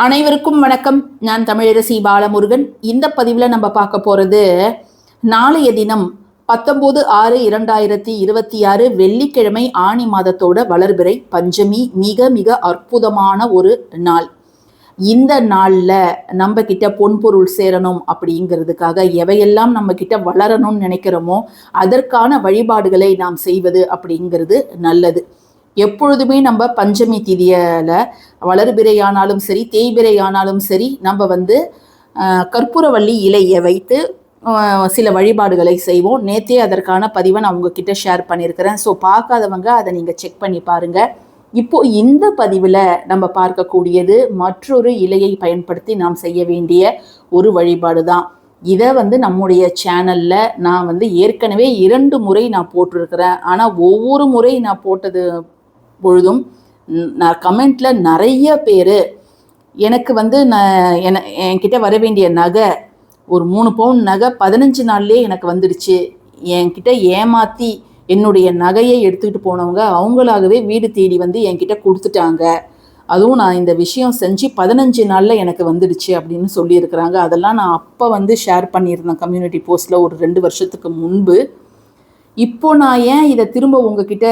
அனைவருக்கும் வணக்கம். நான் தமிழரசி பாலமுருகன். இந்த பதிவில் நம்ம பார்க்க போகிறது நாளைய தினம் 19/6/2026 வெள்ளிக்கிழமை ஆணி மாதத்தோட வளர்பிறை பஞ்சமி. மிக மிக அற்புதமான ஒரு நாள். இந்த நாளில் நம்ம கிட்ட பொன்பொருள் சேரணும் அப்படிங்கிறதுக்காக எவையெல்லாம் நம்ம கிட்ட வளரணும்னு நினைக்கிறோமோ அதற்கான வழிபாடுகளை நாம் செய்வது அப்படிங்கிறது நல்லது. எப்பொழுதுமே நம்ம பஞ்சமி திதியில வளர்பிறையானாலும் சரி தேய்பிறையானாலும் சரி நம்ம கற்பூரவள்ளி இலையை வைத்து சில வழிபாடுகளை செய்வோம். நேற்றே அதற்கான பதிவை நான் உங்ககிட்ட ஷேர் பண்ணியிருக்கிறேன். ஸோ பார்க்காதவங்க அதை நீங்கள் செக் பண்ணி பாருங்கள். இப்போ இந்த பதிவில் நம்ம பார்க்கக்கூடியது மற்றொரு இலையை பயன்படுத்தி நாம் செய்ய வேண்டிய ஒரு வழிபாடு தான். இதை நம்முடைய சேனலில் நான் ஏற்கனவே 2 முறை நான் போட்டிருக்கிறேன். ஆனால் ஒவ்வொரு முறை நான் போட்டது பொழுதும் நான் கமெண்ட்ல நிறைய பேர் எனக்கு என்கிட்ட வர வேண்டிய நகை ஒரு 3 பவுன் நகை 15 நாள்லேயே எனக்கு வந்துடுச்சு, என்கிட்ட ஏமாற்றி என்னுடைய நகையை எடுத்துக்கிட்டு போனவங்க அவங்களாகவே வீடு தேடி என்கிட்ட கொடுத்துட்டாங்க, அதுவும் நான் இந்த விஷயம் செஞ்சு 15 நாளில் எனக்கு வந்துடுச்சு அப்படின்னு சொல்லியிருக்கிறாங்க. அதெல்லாம் நான் அப்போ ஷேர் பண்ணியிருந்தேன் கம்யூனிட்டி போஸ்ட்டில் ஒரு 2 வருஷத்துக்கு முன்பு. இப்போ நான் ஏன் இதை திரும்ப உங்ககிட்ட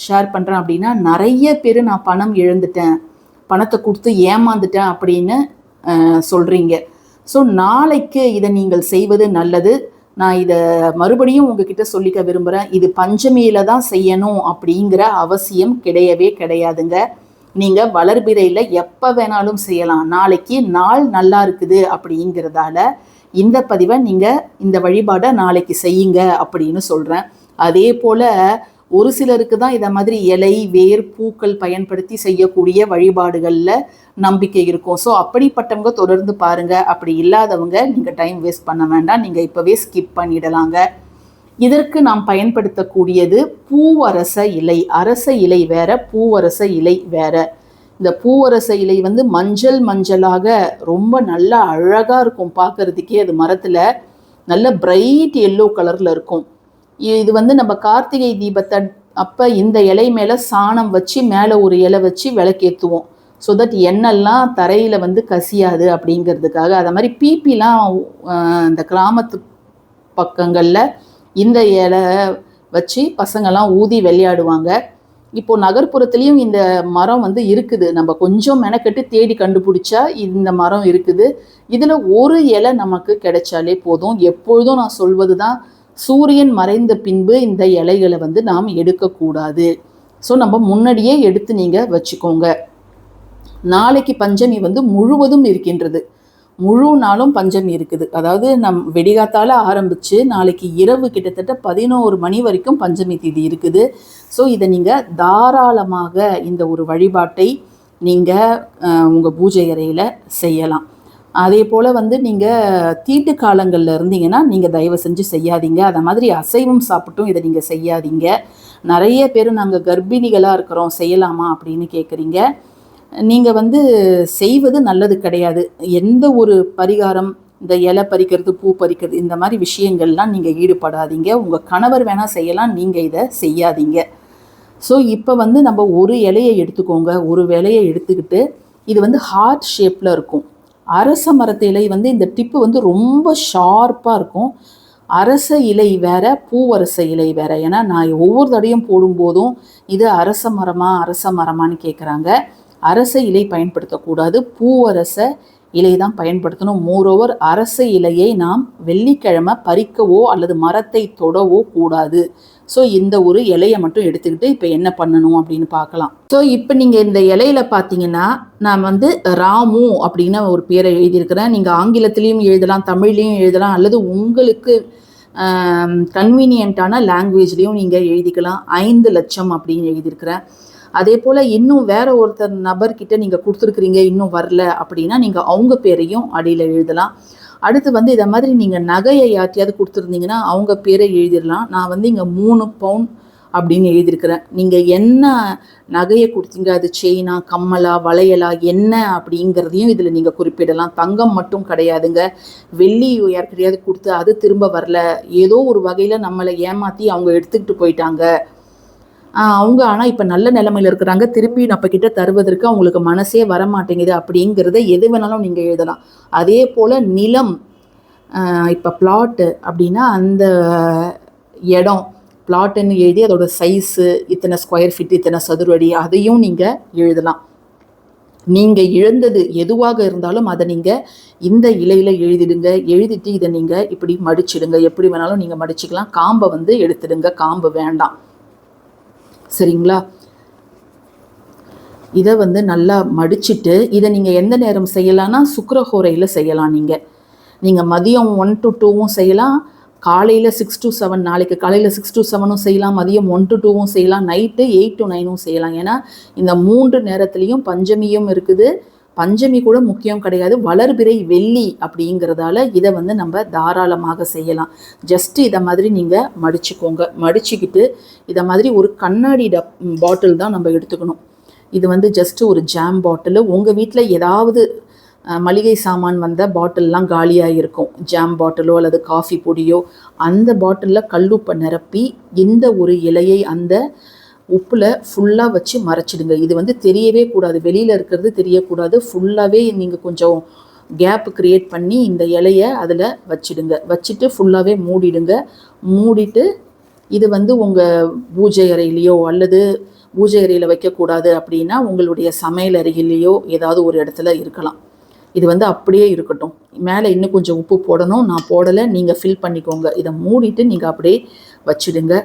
ஷேர் பண்ணுறேன் அப்படின்னா, நிறைய பேர் நான் பணம் இழந்துட்டேன், பணத்தை கொடுத்து ஏமாந்துட்டேன் அப்படின்னு சொல்கிறீங்க. ஸோ நாளைக்கு இதை நீங்கள் செய்வது நல்லது. நான் இதை மறுபடியும் உங்ககிட்ட சொல்லிக்க விரும்புகிறேன். இது பஞ்சமியில் தான் செய்யணும் அப்படிங்கிற அவசியம் கிடையவே கிடையாதுங்க. நீங்கள் வளர்பிறையில் எப்போ வேணாலும் செய்யலாம். நாளைக்கு நாள் நல்லா இருக்குது அப்படிங்கிறதால இந்த பதிவை நீங்கள் இந்த வழிபாடை நாளைக்கு செய்யுங்க அப்படின்னு சொல்கிறேன். அதே போல் ஒரு சிலருக்கு தான் இதை மாதிரி இலை வேர் பூக்கள் பயன்படுத்தி செய்யக்கூடிய வழிபாடுகளில் நம்பிக்கை இருக்கும். ஸோ அப்படிப்பட்டவங்க தொடர்ந்து பாருங்கள். அப்படி இல்லாதவங்க நீங்கள் டைம் வேஸ்ட் பண்ண வேண்டாம், நீங்கள் இப்போவே ஸ்கிப் பண்ணிடலாங்க. இதற்கு நாம் பயன்படுத்தக்கூடியது பூவரச இலை. அரச இலை வேற, பூவரச இலை வேற. இந்த பூவரச இலை மஞ்சளாக ரொம்ப நல்லா அழகாக இருக்கும் பார்க்கறதுக்கே. அது மரத்தில் நல்ல பிரைட் எல்லோ கலரில் இருக்கும். இது நம்ம கார்த்திகை தீபத்தை அப்போ இந்த இலை மேலே சாணம் வச்சு மேலே ஒரு இலை வச்சு விளக்கேற்றுவோம். ஸோ தட் எண்ணெல்லாம் தரையில் கசியாது அப்படிங்கிறதுக்காக. அதை மாதிரி பிபிலாம் இந்த கிராமத்து பக்கங்களில் இந்த இலை வச்சு பசங்கள்லாம் ஊதி விளையாடுவாங்க. இப்போது நகர்ப்புறத்துலேயும் இந்த மரம் இருக்குது. நம்ம கொஞ்சம் மெனக்கெட்டு தேடி கண்டுபிடிச்சா இந்த மரம் இருக்குது. இதில் ஒரு இலை நமக்கு கிடைச்சாலே போதும். எப்பொழுதும் நான் சொல்வது தான், சூரியன் மறைந்த பின்பு இந்த இலைகளை நாம் எடுக்கக்கூடாது. ஸோ நம்ம முன்னாடியே எடுத்து நீங்கள் வச்சுக்கோங்க. நாளைக்கு பஞ்சமி முழுவதும் இருக்கின்றது. முழு நாளும் பஞ்சமி இருக்குது. அதாவது வெடிகாத்தால் ஆரம்பித்து நாளைக்கு இரவு கிட்டத்தட்ட 11 மணி வரைக்கும் பஞ்சமி திதி இருக்குது. ஸோ இதை நீங்கள் தாராளமாக இந்த ஒரு வழிபாட்டை நீங்கள் உங்கள் பூஜை அறையில் செய்யலாம். அதே போல் நீங்கள் தீட்டு காலங்களில் இருந்தீங்கன்னா நீங்கள் தயவு செஞ்சு செய்யாதீங்க. அதை மாதிரி அசைவம் சாப்பிட்டும் இதை நீங்கள் செய்யாதீங்க. நிறைய பேர் நாங்கள் கர்ப்பிணிகளாக இருக்கிறோம் செய்யலாமா அப்படின்னு கேட்குறீங்க. நீங்கள் செய்வது நல்லது கிடையாது. எந்த ஒரு பரிகாரம், இந்த இலை பறிக்கிறது பூ பறிக்கிறது இந்த மாதிரி விஷயங்கள்லாம் நீங்கள் ஈடுபடாதீங்க. உங்கள் கணவர் வேணால் செய்யலாம், நீங்கள் இதை செய்யாதீங்க. ஸோ இப்போ நம்ம ஒரு இலையை எடுத்துக்கோங்க. ஒரு இலையை எடுத்துக்கிட்டு இது ஹார்ட் ஷேப்பில் இருக்கும். அரச மரத்து இலை இந்த டிப்பு ரொம்ப ஷார்ப்பாக இருக்கும். அரச இலை வேற, பூவரச இலை வேற. ஏன்னா நான் ஒவ்வொரு தடையும் போடும்போதும் இது அரச மரமான்னு கேட்குறாங்க. அரச இலை பயன்படுத்தக்கூடாது, பூவரச இலை தான் பயன்படுத்தணும். மோரோவர் அரச இலையை நாம் வெள்ளிக்கிழமை பறிக்கவோ அல்லது மரத்தை தொடவோ கூடாது. ஸோ இந்த ஒரு இலையை மட்டும் எடுத்துக்கிட்டு இப்போ என்ன பண்ணணும் அப்படின்னு பார்க்கலாம். ஸோ இப்போ நீங்கள் இந்த இலையில பார்த்தீங்கன்னா நான் ராமு அப்படின்னு ஒரு பேரை எழுதியிருக்கிறேன். நீங்கள் ஆங்கிலத்திலையும் எழுதலாம், தமிழ்லையும் எழுதலாம், அல்லது உங்களுக்கு கன்வீனியன்ட்டான லாங்குவேஜ்லேயும் நீங்கள் எழுதிக்கலாம். 5 லட்சம் அப்படின்னு எழுதியிருக்கிறேன். அதே போல் இன்னும் வேற ஒருத்தர் நபர்கிட்ட நீங்கள் கொடுத்துருக்குறீங்க இன்னும் வரல அப்படின்னா நீங்கள் அவங்க பேரையும் அடியில் எழுதலாம். அடுத்து இதை மாதிரி நீங்கள் நகையை யார்ட்டையாவது கொடுத்துருந்தீங்கன்னா அவங்க பேரை எழுதிடலாம். நான் இங்கே 3 பவுன் அப்படின்னு எழுதியிருக்கிறேன். நீங்கள் என்ன நகையை கொடுத்தீங்க, அது செயினா கம்மலா வளையலா என்ன அப்படிங்கிறதையும் இதில் நீங்கள் குறிப்பிடலாம். தங்கம் மட்டும் கிடையாதுங்க. வெள்ளி யார்கிட்டையாவது கொடுத்து அது திரும்ப வரல, ஏதோ ஒரு வகையில் நம்மளை ஏமாற்றி அவங்க எடுத்துக்கிட்டு போயிட்டாங்க அவங்க ஆனால் இப்போ நல்ல நிலைமையில் இருக்கிறாங்க, திருப்பி நம்ம கிட்ட தருவதற்கு அவங்களுக்கு மனசே வரமாட்டேங்குது அப்படிங்கிறத எது வேணாலும் நீங்கள் எழுதலாம். அதே போல் நிலம், இப்போ பிளாட்டு அப்படின்னா அந்த இடம் பிளாட்டுன்னு எழுதி அதோட சைஸு இத்தனை ஸ்கொயர் ஃபீட் இத்தனை சதுரடி அதையும் நீங்கள் எழுதலாம். நீங்கள் இழந்தது எதுவாக இருந்தாலும் அதை நீங்கள் இந்த இலையில் எழுதிடுங்க. எழுதிட்டு இதை நீங்கள் இப்படி மடிச்சிடுங்க. எப்படி வேணாலும் நீங்கள் மடிச்சிக்கலாம். காம்பை வந்து எடுத்துடுங்க, காம்பு வேண்டாம். சரிங்களா? இதை வந்து நல்லா மடிச்சுட்டு இதை நீங்கள் எந்த நேரம் செய்யலாம்னா சுக்கிரஹோரையில் செய்யலாம். நீங்கள் மதியம் 1 to 2 செய்யலாம், காலையில் 6 to 7, நாளைக்கு காலையில் 6 to 7 செய்யலாம், மதியம் 1 to 2 செய்யலாம், நைட்டு 8 to 9 செய்யலாம். ஏன்னா இந்த 3 நேரத்துலையும் பஞ்சமியும் இருக்குது. பஞ்சமி கூட முக்கியம் கிடையாது, வளர்பிறை வெள்ளி அப்படிங்கிறதால இதை வந்து நம்ம தாராளமாக செய்யலாம். ஜஸ்ட்டு இதை மாதிரி நீங்கள் மடிச்சுக்கோங்க. மடிச்சுக்கிட்டு இதை மாதிரி ஒரு கண்ணாடி பாட்டில் தான் நம்ம எடுத்துக்கணும். இது வந்து ஜஸ்ட்டு ஒரு ஜாம் பாட்டில். உங்கள் வீட்டில் ஏதாவது மளிகை சாமான் வந்த பாட்டில்லாம் காலியாக இருக்கும், ஜாம் பாட்டிலோ அல்லது காஃபி பொடியோ, அந்த பாட்டிலில் கல்லுப்பை நிரப்பி இந்த ஒரு இலையை அந்த உப்பில் ஃபுல்லாக வச்சு மறைச்சிடுங்க. இது வந்து தெரியவே கூடாது, வெளியில் இருக்கிறது தெரியக்கூடாது. ஃபுல்லாகவே நீங்கள் கொஞ்சம் கேப் க்ரியேட் பண்ணி இந்த இலையை அதில் வச்சிடுங்க. வச்சுட்டு ஃபுல்லாகவே மூடிடுங்க. மூடிட்டு இது வந்து உங்கள் பூஜை அறையிலையோ அல்லது பூஜை அறையில் வைக்கக்கூடாது அப்படின்னா உங்களுடைய சமையல் அறையிலையோ ஏதாவது ஒரு இடத்துல இருக்கலாம். இது வந்து அப்படியே இருக்கட்டும். மேலே இன்னும் கொஞ்சம் உப்பு போடணும், நான் போடலை, நீங்கள் ஃபில் பண்ணிக்கோங்க. இதை மூடிட்டு நீங்கள் அப்படியே வச்சுடுங்க.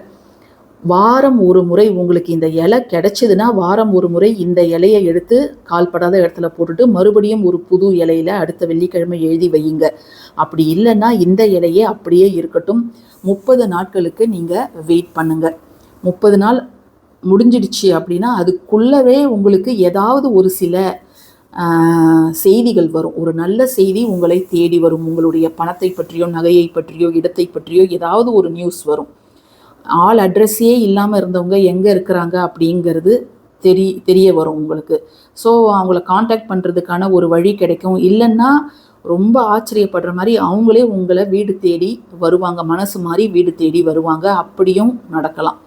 வாரம் ஒரு முறை உங்களுக்கு இந்த இலை கிடைச்சதுன்னா வாரம் ஒரு முறை இந்த இலையை எடுத்து கால்படாத இடத்துல போட்டுட்டு மறுபடியும் ஒரு புது இலையில் அடுத்த வெள்ளிக்கிழமை எழுதி வையுங்க. அப்படி இல்லைன்னா இந்த இலையே அப்படியே இருக்கட்டும். 30 நாட்களுக்கு நீங்கள் வெயிட் பண்ணுங்கள். 30 நாள் முடிஞ்சிடுச்சு அப்படின்னா அதுக்குள்ளவே உங்களுக்கு ஏதாவது ஒரு சில செய்திகள் வரும். ஒரு நல்ல செய்தி உங்களை தேடி வரும். உங்களுடைய பணத்தை பற்றியோ நகையை பற்றியோ இடத்தை பற்றியோ ஏதாவது ஒரு நியூஸ் வரும். ஆள் அட்ரஸே இல்லாமல் இருந்தவங்க எங்கே இருக்கிறாங்க அப்படிங்கிறது தெரிய வரும் உங்களுக்கு. ஸோ அவங்கள காண்டாக்ட் பண்ணுறதுக்கான ஒரு வழி கிடைக்கும். இல்லைன்னா ரொம்ப ஆச்சரியப்படுற மாதிரி அவங்களே உங்களை வீடு தேடி வருவாங்க, மனசு மாதிரி வீடு தேடி வருவாங்க. அப்படியும் நடக்கலாம்.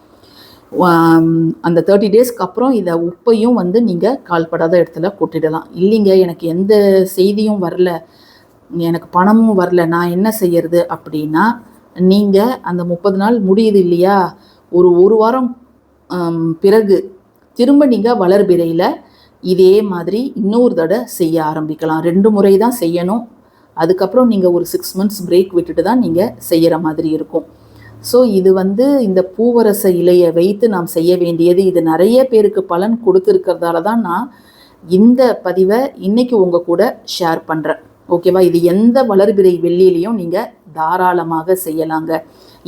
அந்த 30 டேஸ்க்கு அப்புறம் இதை உப்பையும் வந்து நீங்கள் கால்படாத இடத்துல கொட்டிடலாம். இல்லைங்க எனக்கு எந்த செய்தியும் வரல, எனக்கு பணமும் வரல, நான் என்ன செய்யறது அப்படின்னா நீங்கள் அந்த 30 நாள் முடியுது இல்லையா, ஒரு வாரம் பிறகு திரும்ப நீங்கள் வளர்பிறையில் இதே மாதிரி இன்னொரு தடவை செய்ய ஆரம்பிக்கலாம். 2 முறை தான் செய்யணும். அதுக்கப்புறம் நீங்கள் ஒரு 6 months பிரேக் விட்டுட்டு தான் நீங்கள் செய்கிற மாதிரி இருக்கும். ஸோ இது வந்து இந்த பூவரச இலையை வைத்து நாம் செய்ய வேண்டியது. இது நிறைய பேருக்கு பலன் கொடுத்துருக்கிறதால தான் நான் இந்த பதிவை இன்றைக்கி உங்கள் கூட ஷேர் பண்ணுறேன். ஓகேவா? இது எந்த வளர்பிறை வெள்ளியிலையும் நீங்கள் தாராளமாக செய்யலாங்க.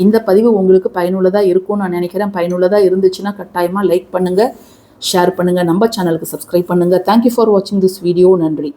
இந்த பதிவு உங்களுக்கு பயனுள்ளதாக இருக்கும்னு நான் நினைக்கிறேன். பயனுள்ளதாக இருந்துச்சுன்னா கட்டாயமாக லைக் பண்ணுங்கள், ஷேர் பண்ணுங்கள், நம்ம சேனலுக்கு சப்ஸ்கிரைப் பண்ணுங்கள். தேங்க்யூ ஃபார் வாட்சிங் திஸ் வீடியோ. நன்றி.